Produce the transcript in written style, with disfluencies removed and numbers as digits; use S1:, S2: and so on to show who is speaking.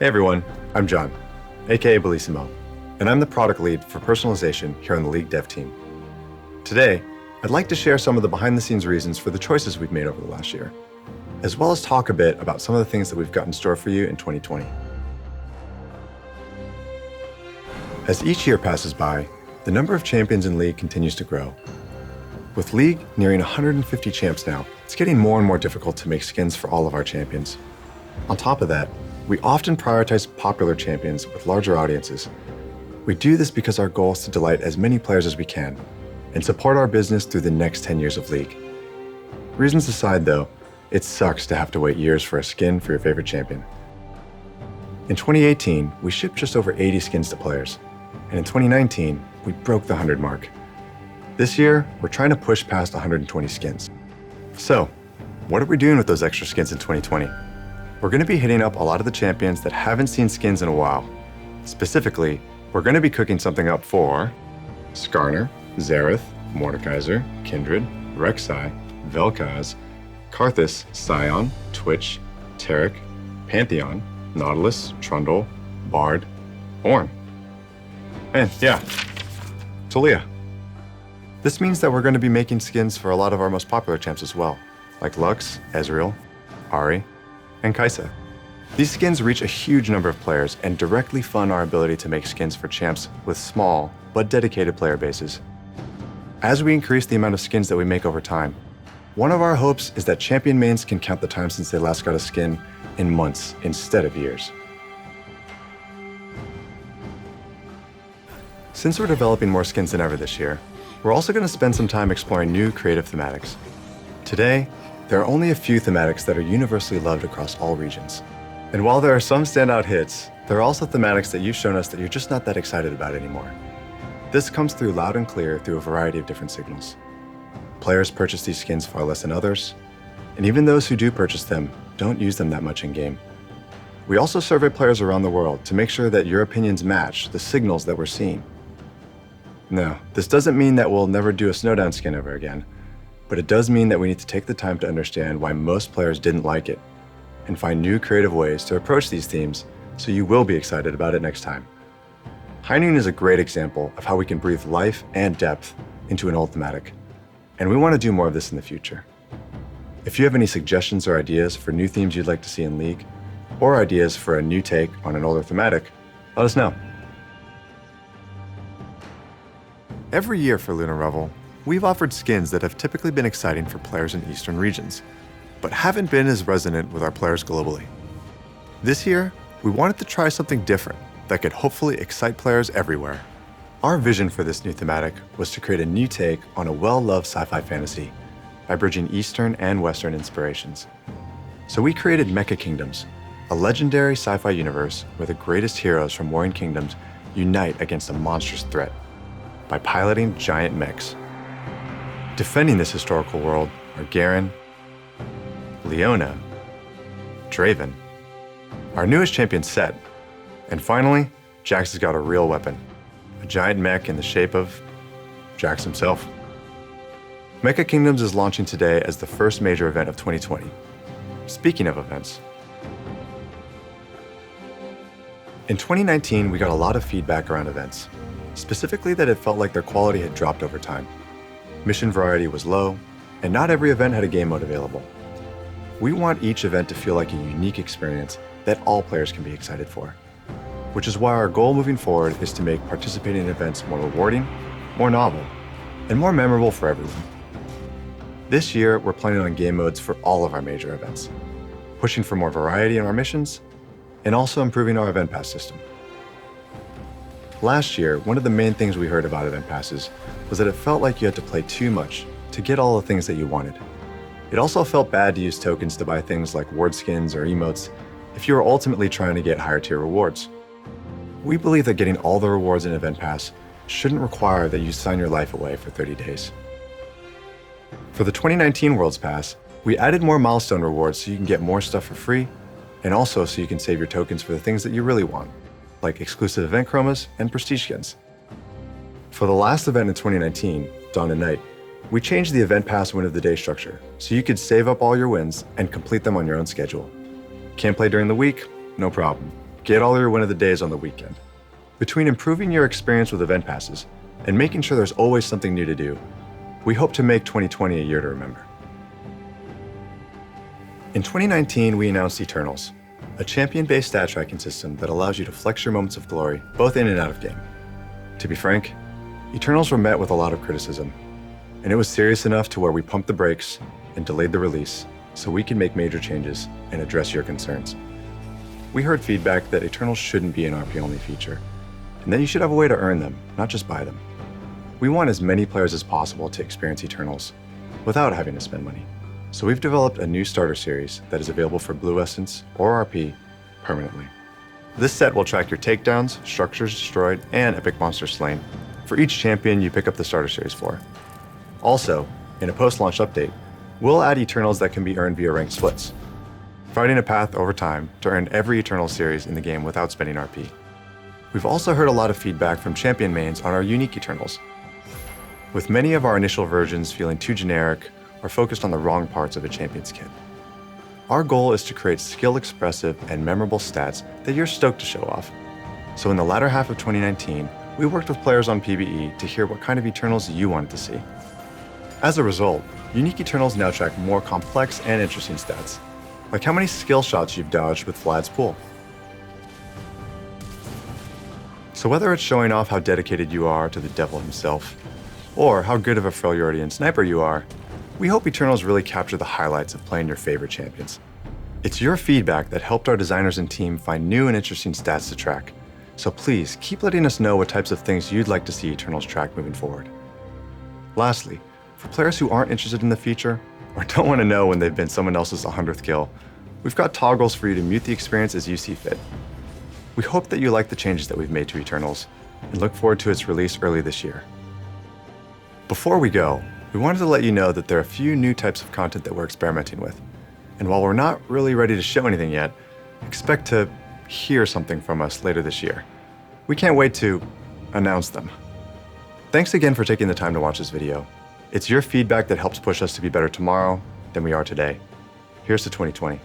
S1: Hey everyone, I'm John, aka Bellissimo, and I'm the product lead for personalization here on the League dev team. Today, I'd like to share some of the behind-the-scenes reasons for the choices we've made over the last year, as well as talk a bit about some of the things that we've got in store for you in 2020. As each year passes by, the number of champions in League continues to grow. With League nearing 150 champs now, it's getting more and more difficult to make skins for all of our champions. On top of that, we often prioritize popular champions with larger audiences. We do this because our goal is to delight as many players as we can and support our business through the next 10 years of League. Reasons aside though, it sucks to have to wait years for a skin for your favorite champion. In 2018, we shipped just over 80 skins to players, and in 2019, we broke the 100 mark. This year, we're trying to push past 120 skins. So, what are we doing with those extra skins in 2020? We're going to be hitting up a lot of the champions that haven't seen skins in a while. Specifically, we're going to be cooking something up for Skarner, Xerath, Mordekaiser, Kindred, Rek'Sai, Vel'Koz, Karthus, Sion, Twitch, Taric, Pantheon, Nautilus, Trundle, Bard, Ornn. And yeah, Taliyah. This means that we're going to be making skins for a lot of our most popular champs as well, like Lux, Ezreal, Ahri, and Kai'Sa. These skins reach a huge number of players and directly fund our ability to make skins for champs with small but dedicated player bases. As we increase the amount of skins that we make over time, one of our hopes is that champion mains can count the time since they last got a skin in months instead of years. Since we're developing more skins than ever this year, we're also going to spend some time exploring new creative thematics. Today, there are only a few thematics that are universally loved across all regions. And while there are some standout hits, there are also thematics that you've shown us that you're just not that excited about anymore. This comes through loud and clear through a variety of different signals. Players purchase these skins far less than others, and even those who do purchase them don't use them that much in-game. We also survey players around the world to make sure that your opinions match the signals that we're seeing. No, this doesn't mean that we'll never do a Snowdown skin ever again, but it does mean that we need to take the time to understand why most players didn't like it and find new creative ways to approach these themes so you will be excited about it next time. High Noon is a great example of how we can breathe life and depth into an old thematic, and we want to do more of this in the future. If you have any suggestions or ideas for new themes you'd like to see in League, or ideas for a new take on an older thematic, let us know. Every year for Lunar Revel, we've offered skins that have typically been exciting for players in Eastern regions, but haven't been as resonant with our players globally. This year, we wanted to try something different that could hopefully excite players everywhere. Our vision for this new thematic was to create a new take on a well-loved sci-fi fantasy by bridging Eastern and Western inspirations. So we created Mecha Kingdoms, a legendary sci-fi universe where the greatest heroes from warring kingdoms unite against a monstrous threat by piloting giant mechs. Defending this historical world are Garen, Leona, Draven, our newest champion Set, and finally, Jax has got a real weapon, a giant mech in the shape of Jax himself. Mecha Kingdoms is launching today as the first major event of 2020. Speaking of events, in 2019, we got a lot of feedback around events, specifically that it felt like their quality had dropped over time. Mission variety was low, and not every event had a game mode available. We want each event to feel like a unique experience that all players can be excited for, which is why our goal moving forward is to make participating in events more rewarding, more novel, and more memorable for everyone. This year, we're planning on game modes for all of our major events, pushing for more variety in our missions, and also improving our event pass system. Last year, one of the main things we heard about event passes was that it felt like you had to play too much to get all the things that you wanted. It also felt bad to use tokens to buy things like ward skins or emotes if you were ultimately trying to get higher tier rewards. We believe that getting all the rewards in Event Pass shouldn't require that you sign your life away for 30 days. For the 2019 Worlds Pass, we added more milestone rewards so you can get more stuff for free, and also so you can save your tokens for the things that you really want, like exclusive event chromas and prestige skins. For the last event in 2019, Dawn and Night, we changed the Event Pass win of the day structure so you could save up all your wins and complete them on your own schedule. Can't play during the week? No problem. get all your win of the days on the weekend. Between improving your experience with event passes and making sure there's always something new to do, we hope to make 2020 a year to remember. In 2019, we announced Eternals, a champion-based stat tracking system that allows you to flex your moments of glory both in and out of game. To be frank, Eternals were met with a lot of criticism, and it was serious enough to where we pumped the brakes and delayed the release so we can make major changes and address your concerns. We heard feedback that Eternals shouldn't be an RP-only feature, and that you should have a way to earn them, not just buy them. We want as many players as possible to experience Eternals without having to spend money. So we've developed a new starter series that is available for Blue Essence or RP permanently. This set will track your takedowns, structures destroyed, and epic monsters slain for each champion you pick up the starter series for. Also, in a post-launch update, we'll add Eternals that can be earned via ranked splits, providing a path over time to earn every Eternal series in the game without spending RP. We've also heard a lot of feedback from champion mains on our unique Eternals, with many of our initial versions feeling too generic or focused on the wrong parts of a champion's kit. Our goal is to create skill-expressive and memorable stats that you're stoked to show off. So in the latter half of 2019, we worked with players on PvE to hear what kind of Eternals you wanted to see. As a result, unique Eternals now track more complex and interesting stats, like how many skill shots you've dodged with Vlad's pool. So whether it's showing off how dedicated you are to the devil himself, or how good of a Freljordian sniper you are, we hope Eternals really capture the highlights of playing your favorite champions. It's your feedback that helped our designers and team find new and interesting stats to track, so please keep letting us know what types of things you'd like to see Eternals track moving forward. Lastly, for players who aren't interested in the feature, or don't want to know when they've been someone else's 100th kill, we've got toggles for you to mute the experience as you see fit. We hope that you like the changes that we've made to Eternals, and look forward to its release early this year. Before we go, we wanted to let you know that there are a few new types of content that we're experimenting with. And while we're not really ready to show anything yet, expect to hear something from us later this year. We can't wait to announce them. Thanks again for taking the time to watch this video. It's your feedback that helps push us to be better tomorrow than we are today. Here's to 2020.